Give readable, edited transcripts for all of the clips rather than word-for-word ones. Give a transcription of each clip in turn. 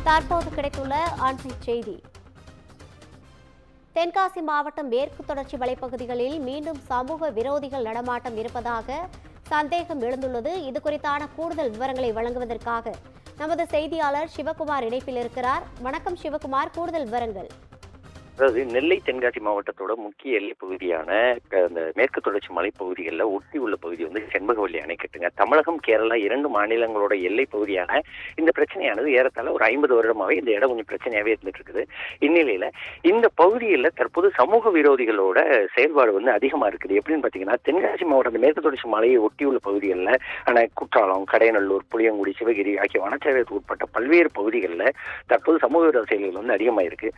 தற்போது கிடைத்துள்ள அண்மை செய்தி. தென்காசி மாவட்டம் மேற்கு தொடர்ச்சி மலைப்பகுதிகளில் மீண்டும் சமூக விரோதிகள் நடமாட்டம் இருப்பதாக சந்தேகம் எழுந்துள்ளது. இது குறித்தான கூடுதல் விவரங்களை வழங்குவதற்காக நமது செய்தியாளர் சிவகுமார் இணைப்பில் இருக்கிறார். வணக்கம் சிவகுமார், கூடுதல் விவரங்கள். அதாவது நெல்லை தென்காசி மாவட்டத்தோட முக்கிய எல்லை பகுதியான அந்த மேற்கு தொடர்ச்சி மலைப்பகுதிகளில் ஒட்டி உள்ள பகுதி வந்து செண்பகவல்லி அணைக்கட்டுங்க. தமிழகம் கேரளா 2 மாநிலங்களோட எல்லை பகுதியான இந்த பிரச்சனையானது ஏறத்தாழ ஒரு 50 வருடமாவே இந்த இடம் கொஞ்சம் பிரச்சனையாவே இருந்துட்டு இருக்குது. இந்நிலையில இந்த பகுதியில் தற்போது சமூக விரோதிகளோட செயல்பாடு வந்து அதிகமா இருக்குது. எப்படின்னு பாத்தீங்கன்னா, தென்காசி மாவட்டம் மேற்கு தொடர்ச்சி மலையை ஒட்டியுள்ள பகுதிகளில் குற்றாலம், கடையநல்லூர், புளியங்குடி, சிவகிரி ஆகிய வனச்சரகத்துக்கு உட்பட்ட பல்வேறு பகுதிகளில் தற்போது சமூக விரோத செயல்கள் வந்து அதிகமா இருக்கு.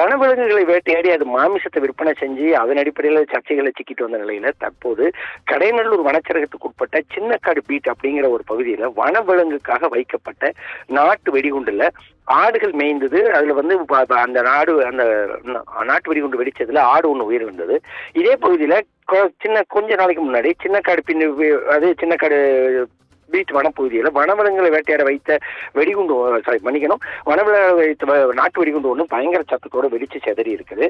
வனவிலங்குகளை வேட்டையாடி அது மாமிசத்தை விற்பனை செஞ்சு அதன் அடிப்படையில் சர்ச்சைகளை சிக்கிட்டு வந்த நிலையில தற்போது கடையநல்லூர் வனச்சரகத்துக்கு உட்பட்ட சின்னக்காடு பீட் அப்படிங்கிற ஒரு பகுதியில வனவிலங்குக்காக வைக்கப்பட்ட நாட்டு வெடிகுண்டுல ஆடுகள் மேய்ந்தது. அதுல வந்து அந்த நாட்டு வெடிகுண்டு வெடிச்சதுல ஆடு ஒண்ணு உயிரிழந்தது. இதே பகுதியில கொஞ்ச நாளைக்கு முன்னாடி சின்னக்காடு பீச் வனப்பகுதியில் வனவிலங்குகளை வேட்டையாட வைத்த வெடிகுண்டு வனவிலங்கு வைத்த நாட்டு வெடிகுண்டு ஒன்று பயங்கர சத்தத்தோடு வெடிச்சு செதறி இருக்குது.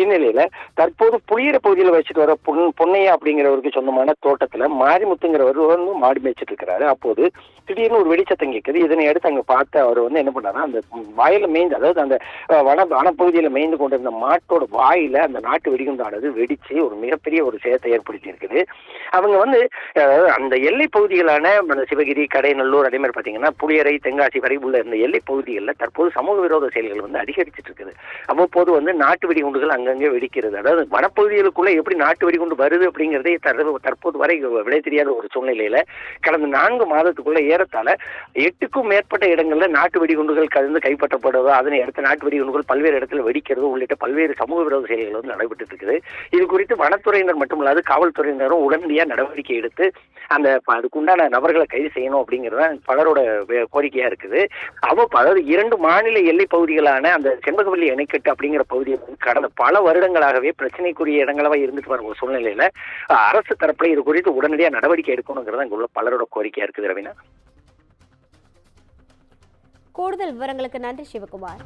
இந்நிலையில தற்போது புளியர பகுதியில் வச்சுட்டு வர பொன்னையா அப்படிங்கிறவருக்கு சொந்தமான தோட்டத்துல மாரிமுத்துங்கிறவர் வந்து மாடு மேய்ச்சிட்டு இருக்கிறாரு. அப்போது திடீர்னு ஒரு வெடிச்சத்தம் கேட்குது. இதனை அடுத்து அங்க பார்த்து அவர் வந்து என்ன பண்ணாரா, அந்த வாயில மேய்ந்து, அதாவது அந்த வனப்பகுதியில மேய்ந்து கொண்டிருந்த மாட்டோட வாயில அந்த நாட்டு வெடிகுண்டானது வெடிச்சு ஒரு மிகப்பெரிய ஒரு சேதத்தை ஏற்படுத்தி இருக்குது. அவங்க வந்து அந்த எல்லை பகுதிகளான சிவகிரி, கடையநல்லூர், அதே மாதிரி பாத்தீங்கன்னா புளியரை, தென்காசி வரை உள்ள இந்த எல்லை பகுதிகளில் தற்போது சமூக விரோத செயல்கள் வந்து அதிகரிச்சுட்டு இருக்குது. அவ்வப்போது வந்து நாட்டு வெடிகுண்டுகள் அங்கங்கே வெடிக்கிறது. அதாவது வனப்பகுதிகளுக்குள்ள எப்படி நாட்டு வெடிகுண்டு வருது அப்படிங்கிறதே தற்போது வரை விடை தெரியாத ஒரு சூழ்நிலையில கடந்த 4 மாதத்துக்குள்ள ஏறத்தாழ 8க்கும் மேற்பட்ட இடங்கள்ல நாட்டு வெடிகுண்டுகள் கலந்து கைப்பற்றப்படுவதோ, அதனை அடுத்த நாட்டு வெடிகுண்டுகள் பல்வேறு இடத்துல வெடிக்கிறதோ உள்ளிட்ட பல்வேறு சமூக விரோத செயல்கள் வந்து நடைபெற்று இருக்குது. இது குறித்து வனத்துறையினர் மட்டுமல்லாது காவல்துறையினரும் உடனடியா நடவடிக்கை எடுத்து அதுக்குண்டான நபர்களை கைது செய்யணும் அப்படிங்கிறது பலரோட கோரிக்கையா இருக்குது. அதாவது 2 மாநில எல்லை பகுதிகளான அந்த செண்பகவல்லி அணைக்கட்டு அப்படிங்கிற பகுதியை கடந்த பல வருடங்களாகவே பிரச்சனைக்குரிய இடங்களாக இருந்துட்டு வர ஒரு சூழ்நிலையில அரசு தரப்புல இது குறித்து உடனடியாக நடவடிக்கை எடுக்கணுங்கிறது அங்க உள்ள பலரோட கோரிக்கையா இருக்குது. ரவீனா, கூடுதல் விவரங்களுக்கு நன்றி சிவகுமார்.